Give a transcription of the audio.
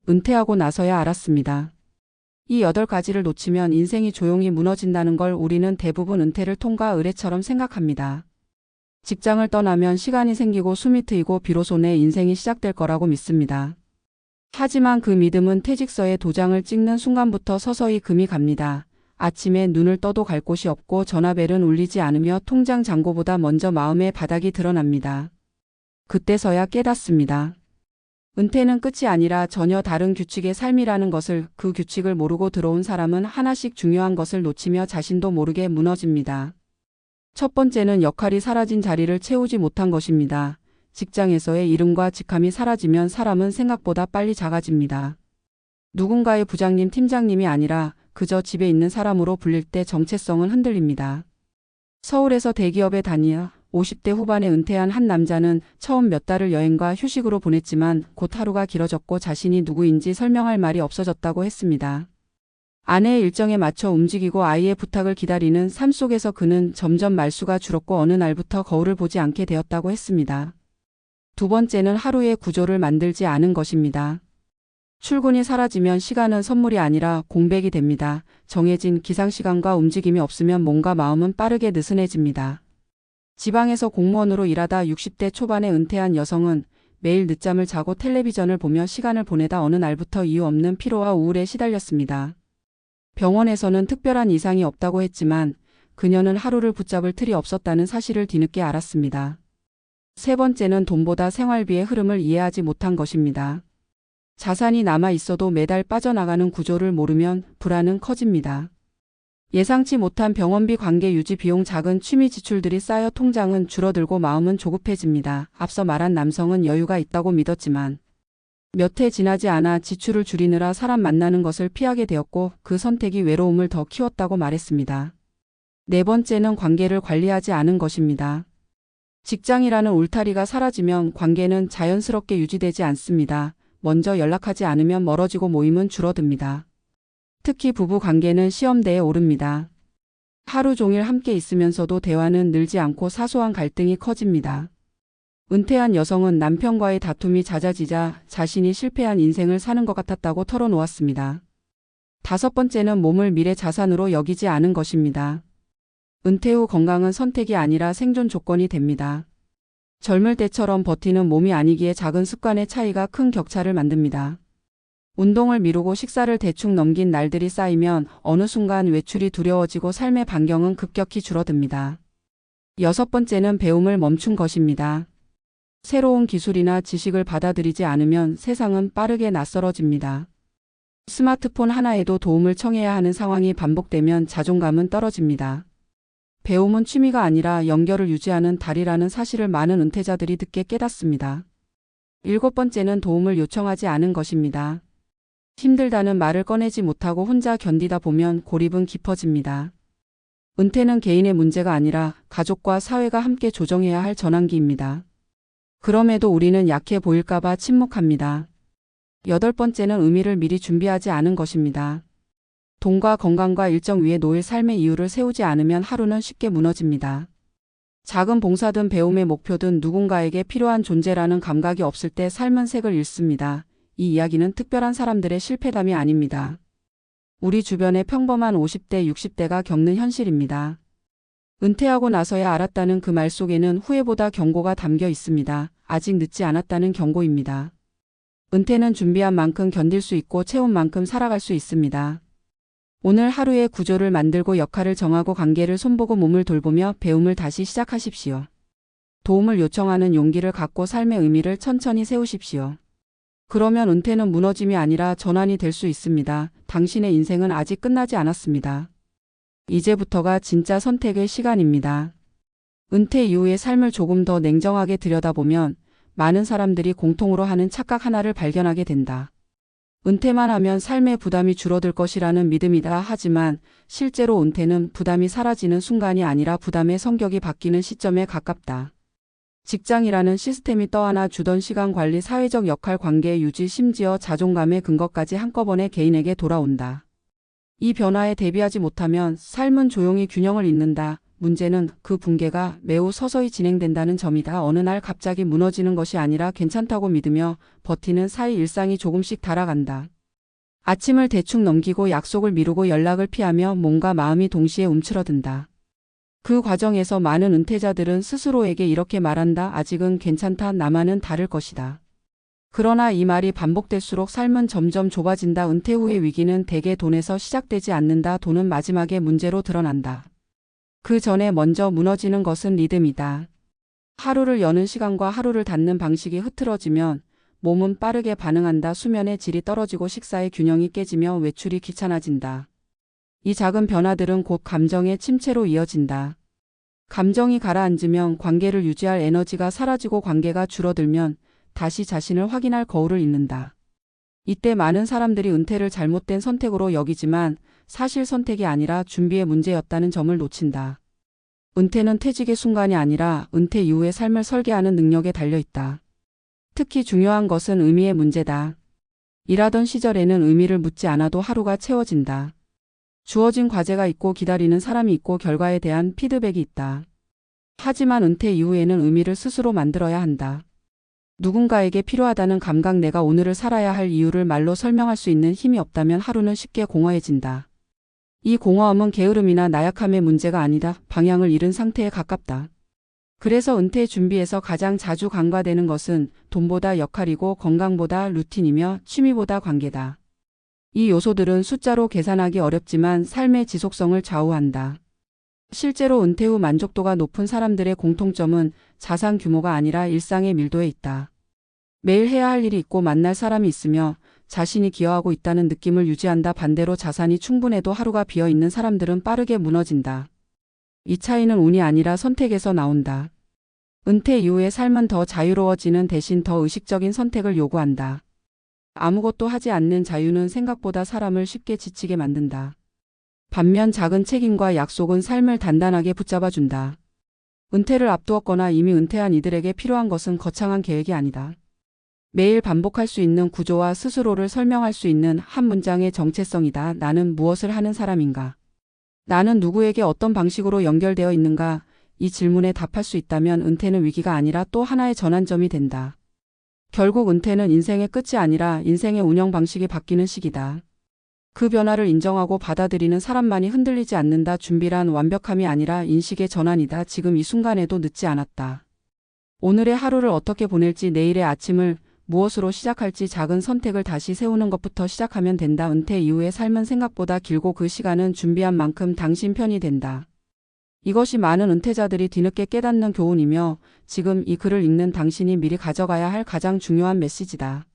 은퇴하고 나서야 알았습니다. 이 8가지를 놓치면 인생이 조용히 무너진다는 걸 우리는 대부분 은퇴를 통과 의례처럼 생각합니다. 직장을 떠나면 시간이 생기고 숨이 트이고 비로소 내 인생이 시작될 거라고 믿습니다. 하지만 그 믿음은 퇴직서에 도장을 찍는 순간부터 서서히 금이 갑니다. 아침에 눈을 떠도 갈 곳이 없고 전화벨은 울리지 않으며 통장 잔고보다 먼저 마음의 바닥이 드러납니다. 그때서야 깨닫습니다. 은퇴는 끝이 아니라 전혀 다른 규칙의 삶이라는 것을. 그 규칙을 모르고 들어온 사람은 하나씩 중요한 것을 놓치며 자신도 모르게 무너집니다. 첫 번째는 역할이 사라진 자리를 채우지 못한 것입니다. 직장에서의 이름과 직함이 사라지면 사람은 생각보다 빨리 작아집니다. 누군가의 부장님, 팀장님이 아니라 그저 집에 있는 사람으로 불릴 때 정체성은 흔들립니다. 서울에서 대기업에 다니어 50대 후반에 은퇴한 한 남자는 처음 몇 달을 여행과 휴식으로 보냈지만 곧 하루가 길어졌고 자신이 누구인지 설명할 말이 없어졌다고 했습니다. 아내의 일정에 맞춰 움직이고 아이의 부탁을 기다리는 삶 속에서 그는 점점 말수가 줄었고 어느 날부터 거울을 보지 않게 되었다고 했습니다. 두 번째는 하루의 구조를 만들지 않은 것입니다. 출근이 사라지면 시간은 선물이 아니라 공백이 됩니다. 정해진 기상시간과 움직임이 없으면 몸과 마음은 빠르게 느슨해집니다. 지방에서 공무원으로 일하다 60대 초반에 은퇴한 여성은 매일 늦잠을 자고 텔레비전을 보며 시간을 보내다 어느 날부터 이유 없는 피로와 우울에 시달렸습니다. 병원에서는 특별한 이상이 없다고 했지만 그녀는 하루를 붙잡을 틀이 없었다는 사실을 뒤늦게 알았습니다. 세 번째는 돈보다 생활비의 흐름을 이해하지 못한 것입니다. 자산이 남아 있어도 매달 빠져나가는 구조를 모르면 불안은 커집니다. 예상치 못한 병원비, 관계 유지 비용, 작은 취미 지출들이 쌓여 통장은 줄어들고 마음은 조급해집니다. 앞서 말한 남성은 여유가 있다고 믿었지만 몇 해 지나지 않아 지출을 줄이느라 사람 만나는 것을 피하게 되었고 그 선택이 외로움을 더 키웠다고 말했습니다. 네 번째는 관계를 관리하지 않은 것입니다. 직장이라는 울타리가 사라지면 관계는 자연스럽게 유지되지 않습니다. 먼저 연락하지 않으면 멀어지고 모임은 줄어듭니다. 특히 부부 관계는 시험대에 오릅니다. 하루 종일 함께 있으면서도 대화는 늘지 않고 사소한 갈등이 커집니다. 은퇴한 여성은 남편과의 다툼이 잦아지자 자신이 실패한 인생을 사는 것 같았다고 털어놓았습니다. 다섯 번째는 몸을 미래 자산으로 여기지 않은 것입니다. 은퇴 후 건강은 선택이 아니라 생존 조건이 됩니다. 젊을 때처럼 버티는 몸이 아니기에 작은 습관의 차이가 큰 격차를 만듭니다. 운동을 미루고 식사를 대충 넘긴 날들이 쌓이면 어느 순간 외출이 두려워지고 삶의 반경은 급격히 줄어듭니다. 여섯 번째는 배움을 멈춘 것입니다. 새로운 기술이나 지식을 받아들이지 않으면 세상은 빠르게 낯설어집니다. 스마트폰 하나에도 도움을 청해야 하는 상황이 반복되면 자존감은 떨어집니다. 배움은 취미가 아니라 연결을 유지하는 다리라는 사실을 많은 은퇴자들이 늦게 깨닫습니다. 일곱 번째는 도움을 요청하지 않은 것입니다. 힘들다는 말을 꺼내지 못하고 혼자 견디다 보면 고립은 깊어집니다. 은퇴는 개인의 문제가 아니라 가족과 사회가 함께 조정해야 할 전환기입니다. 그럼에도 우리는 약해 보일까봐 침묵합니다. 여덟 번째는 의미를 미리 준비하지 않은 것입니다. 돈과 건강과 일정 위에 놓일 삶의 이유를 세우지 않으면 하루는 쉽게 무너집니다. 작은 봉사든 배움의 목표든 누군가에게 필요한 존재라는 감각이 없을 때 삶은 색을 잃습니다. 이 이야기는 특별한 사람들의 실패담이 아닙니다. 우리 주변의 평범한 50대, 60대가 겪는 현실입니다. 은퇴하고 나서야 알았다는 그 말 속에는 후회보다 경고가 담겨 있습니다. 아직 늦지 않았다는 경고입니다. 은퇴는 준비한 만큼 견딜 수 있고 채운 만큼 살아갈 수 있습니다. 오늘 하루의 구조를 만들고 역할을 정하고 관계를 손보고 몸을 돌보며 배움을 다시 시작하십시오. 도움을 요청하는 용기를 갖고 삶의 의미를 천천히 세우십시오. 그러면 은퇴는 무너짐이 아니라 전환이 될 수 있습니다. 당신의 인생은 아직 끝나지 않았습니다. 이제부터가 진짜 선택의 시간입니다. 은퇴 이후의 삶을 조금 더 냉정하게 들여다보면 많은 사람들이 공통으로 하는 착각 하나를 발견하게 된다. 은퇴만 하면 삶의 부담이 줄어들 것이라는 믿음이다. 하지만 실제로 은퇴는 부담이 사라지는 순간이 아니라 부담의 성격이 바뀌는 시점에 가깝다. 직장이라는 시스템이 떠안아 주던 시간 관리, 사회적 역할, 관계 유지, 심지어 자존감의 근거까지 한꺼번에 개인에게 돌아온다. 이 변화에 대비하지 못하면 삶은 조용히 균형을 잃는다. 문제는 그 붕괴가 매우 서서히 진행된다는 점이다. 어느 날 갑자기 무너지는 것이 아니라 괜찮다고 믿으며 버티는 사이 일상이 조금씩 달아간다. 아침을 대충 넘기고 약속을 미루고 연락을 피하며 몸과 마음이 동시에 움츠러든다. 그 과정에서 많은 은퇴자들은 스스로에게 이렇게 말한다. 아직은 괜찮다. 나만은 다를 것이다. 그러나 이 말이 반복될수록 삶은 점점 좁아진다. 은퇴 후의 위기는 대개 돈에서 시작되지 않는다. 돈은 마지막에 문제로 드러난다. 그 전에 먼저 무너지는 것은 리듬이다. 하루를 여는 시간과 하루를 닫는 방식이 흐트러지면 몸은 빠르게 반응한다. 수면의 질이 떨어지고 식사의 균형이 깨지며 외출이 귀찮아진다. 이 작은 변화들은 곧 감정의 침체로 이어진다. 감정이 가라앉으면 관계를 유지할 에너지가 사라지고 관계가 줄어들면 다시 자신을 확인할 거울을 잃는다. 이때 많은 사람들이 은퇴를 잘못된 선택으로 여기지만 사실 선택이 아니라 준비의 문제였다는 점을 놓친다. 은퇴는 퇴직의 순간이 아니라 은퇴 이후의 삶을 설계하는 능력에 달려있다. 특히 중요한 것은 의미의 문제다. 일하던 시절에는 의미를 묻지 않아도 하루가 채워진다. 주어진 과제가 있고 기다리는 사람이 있고 결과에 대한 피드백이 있다. 하지만 은퇴 이후에는 의미를 스스로 만들어야 한다. 누군가에게 필요하다는 감각, 내가 오늘을 살아야 할 이유를 말로 설명할 수 있는 힘이 없다면 하루는 쉽게 공허해진다. 이 공허함은 게으름이나 나약함의 문제가 아니다. 방향을 잃은 상태에 가깝다. 그래서 은퇴 준비에서 가장 자주 간과되는 것은 돈보다 역할이고 건강보다 루틴이며 취미보다 관계다. 이 요소들은 숫자로 계산하기 어렵지만 삶의 지속성을 좌우한다. 실제로 은퇴 후 만족도가 높은 사람들의 공통점은 자산 규모가 아니라 일상의 밀도에 있다. 매일 해야 할 일이 있고 만날 사람이 있으며 자신이 기여하고 있다는 느낌을 유지한다. 반대로 자산이 충분해도 하루가 비어있는 사람들은 빠르게 무너진다. 이 차이는 운이 아니라 선택에서 나온다. 은퇴 이후의 삶은 더 자유로워지는 대신 더 의식적인 선택을 요구한다. 아무것도 하지 않는 자유는 생각보다 사람을 쉽게 지치게 만든다. 반면 작은 책임과 약속은 삶을 단단하게 붙잡아준다. 은퇴를 앞두었거나 이미 은퇴한 이들에게 필요한 것은 거창한 계획이 아니다. 매일 반복할 수 있는 구조와 스스로를 설명할 수 있는 한 문장의 정체성이다. 나는 무엇을 하는 사람인가? 나는 누구에게 어떤 방식으로 연결되어 있는가? 이 질문에 답할 수 있다면 은퇴는 위기가 아니라 또 하나의 전환점이 된다. 결국 은퇴는 인생의 끝이 아니라 인생의 운영 방식이 바뀌는 시기다. 그 변화를 인정하고 받아들이는 사람만이 흔들리지 않는다. 준비란 완벽함이 아니라 인식의 전환이다. 지금 이 순간에도 늦지 않았다. 오늘의 하루를 어떻게 보낼지, 내일의 아침을 무엇으로 시작할지 작은 선택을 다시 세우는 것부터 시작하면 된다. 은퇴 이후의 삶은 생각보다 길고 그 시간은 준비한 만큼 당신 편이 된다. 이것이 많은 은퇴자들이 뒤늦게 깨닫는 교훈이며 지금 이 글을 읽는 당신이 미리 가져가야 할 가장 중요한 메시지다.